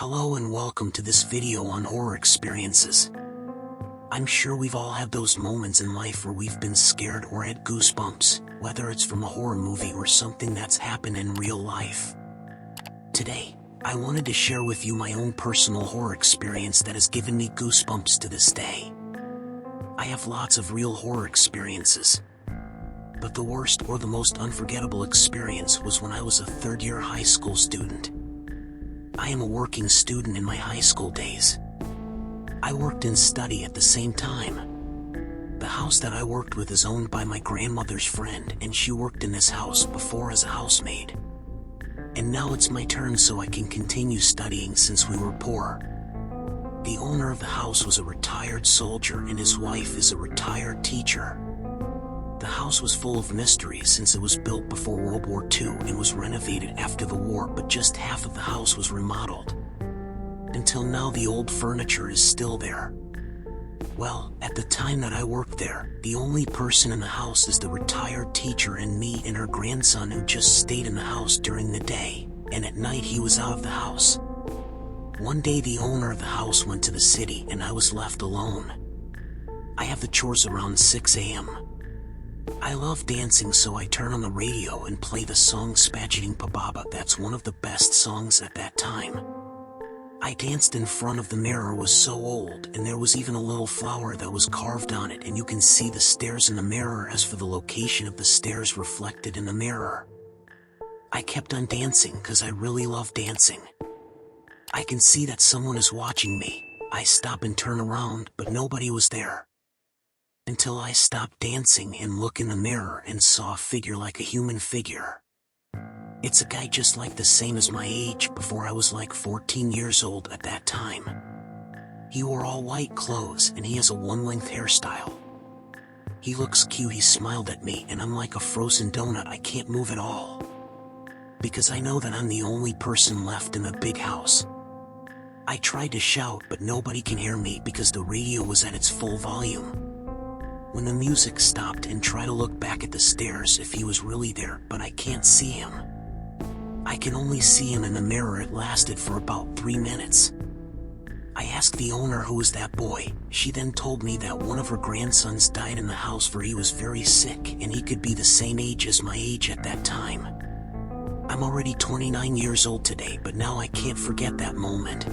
Hello and welcome to this video on horror experiences. I'm sure we've all had those moments in life where we've been scared or had goosebumps, whether it's from a horror movie or something that's happened in real life. Today, I wanted to share with you my own personal horror experience that has given me goosebumps to this day. I have lots of real horror experiences, but the worst or the most unforgettable experience was when I was a third-year high school student. I am a working student in my high school days. I worked and studied at the same time. The house that I worked with is owned by my grandmother's friend, and she worked in this house before as a housemaid. And now it's my turn so I can continue studying since we were poor. The owner of the house was a retired soldier and his wife is a retired teacher. The house was full of mysteries since it was built before World War II and was renovated after the war, but just half of the house was remodeled. Until now, the old furniture is still there. Well, at the time that I worked there, the only person in the house is the retired teacher and me and her grandson, who just stayed in the house during the day, and at night he was out of the house. One day the owner of the house went to the city and I was left alone. I have the chores around 6 a.m. I love dancing, so I turn on the radio and play the song Spatching Pababa. That's one of the best songs at that time. I danced in front of the mirror. Was so old, and there was even a little flower that was carved on it, and you can see the stairs in the mirror. As for the location of the stairs reflected in the mirror, I kept on dancing because I really love dancing. I can see that someone is watching me. I stop and turn around, but nobody was there. Until I stopped dancing and look in the mirror and saw a figure like a human figure. It's a guy just like the same as my age before. I was like 14 years old at that time. He wore all white clothes and he has a one-length hairstyle. He looks cute. He smiled at me and I'm like a frozen donut. I can't move at all, because I know that I'm the only person left in the big house. I tried to shout, but nobody can hear me because the radio was at its full volume. When the music stopped, and try to look back at the stairs if he was really there, but I can't see him. I can only see him in the mirror. It lasted for about 3 minutes. I asked the owner who was that boy. She then told me that one of her grandsons died in the house, for he was very sick and he could be the same age as my age at that time. I'm already 29 years old today, but now I can't forget that moment.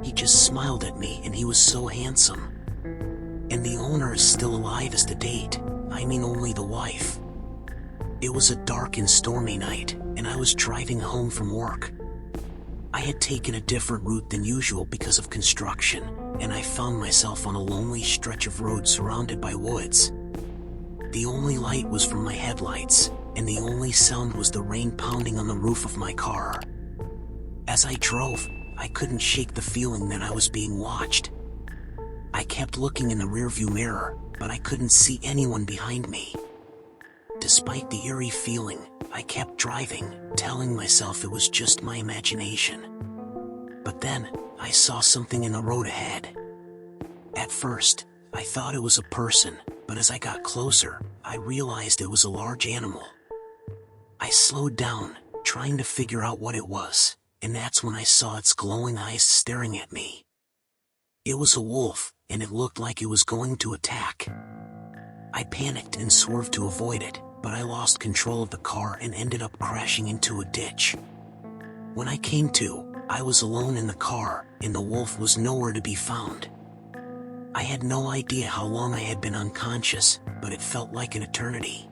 He just smiled at me and he was so handsome. And the owner is still alive as the date. I mean, only the wife. It was a dark and stormy night, and I was driving home from work. I had taken a different route than usual because of construction, and I found myself on a lonely stretch of road surrounded by woods. The only light was from my headlights, and the only sound was the rain pounding on the roof of my car. As I drove, I couldn't shake the feeling that I was being watched. I kept looking in the rearview mirror, but I couldn't see anyone behind me. Despite the eerie feeling, I kept driving, telling myself it was just my imagination. But then, I saw something in the road ahead. At first, I thought it was a person, but as I got closer, I realized it was a large animal. I slowed down, trying to figure out what it was, and that's when I saw its glowing eyes staring at me. It was a wolf, and it looked like it was going to attack. I panicked and swerved to avoid it, but I lost control of the car and ended up crashing into a ditch. When I came to, I was alone in the car, and the wolf was nowhere to be found. I had no idea how long I had been unconscious, but it felt like an eternity.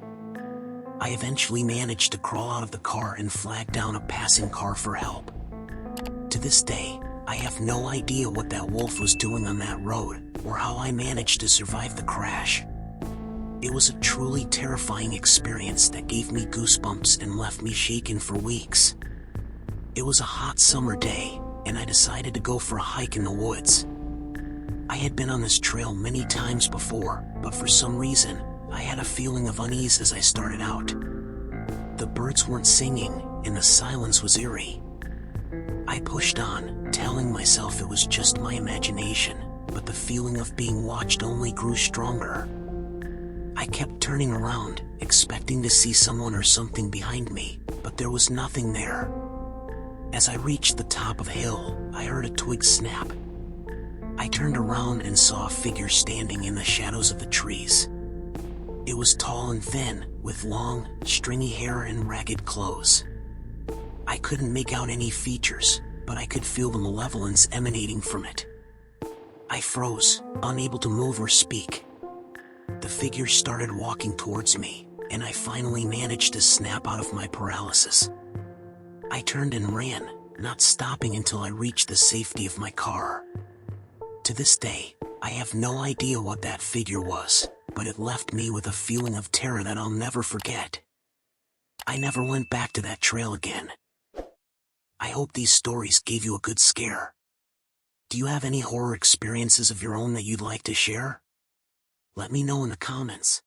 I eventually managed to crawl out of the car and flag down a passing car for help. To this day, I have no idea what that wolf was doing on that road, or how I managed to survive the crash. It was a truly terrifying experience that gave me goosebumps and left me shaken for weeks. It was a hot summer day, and I decided to go for a hike in the woods. I had been on this trail many times before, but for some reason, I had a feeling of unease as I started out. The birds weren't singing, and the silence was eerie. I pushed on, telling myself it was just my imagination, but the feeling of being watched only grew stronger. I kept turning around, expecting to see someone or something behind me, but there was nothing there. As I reached the top of a hill, I heard a twig snap. I turned around and saw a figure standing in the shadows of the trees. It was tall and thin, with long, stringy hair and ragged clothes. I couldn't make out any features, but I could feel the malevolence emanating from it. I froze, unable to move or speak. The figure started walking towards me, and I finally managed to snap out of my paralysis. I turned and ran, not stopping until I reached the safety of my car. To this day, I have no idea what that figure was, but it left me with a feeling of terror that I'll never forget. I never went back to that trail again. I hope these stories gave you a good scare. Do you have any horror experiences of your own that you'd like to share? Let me know in the comments.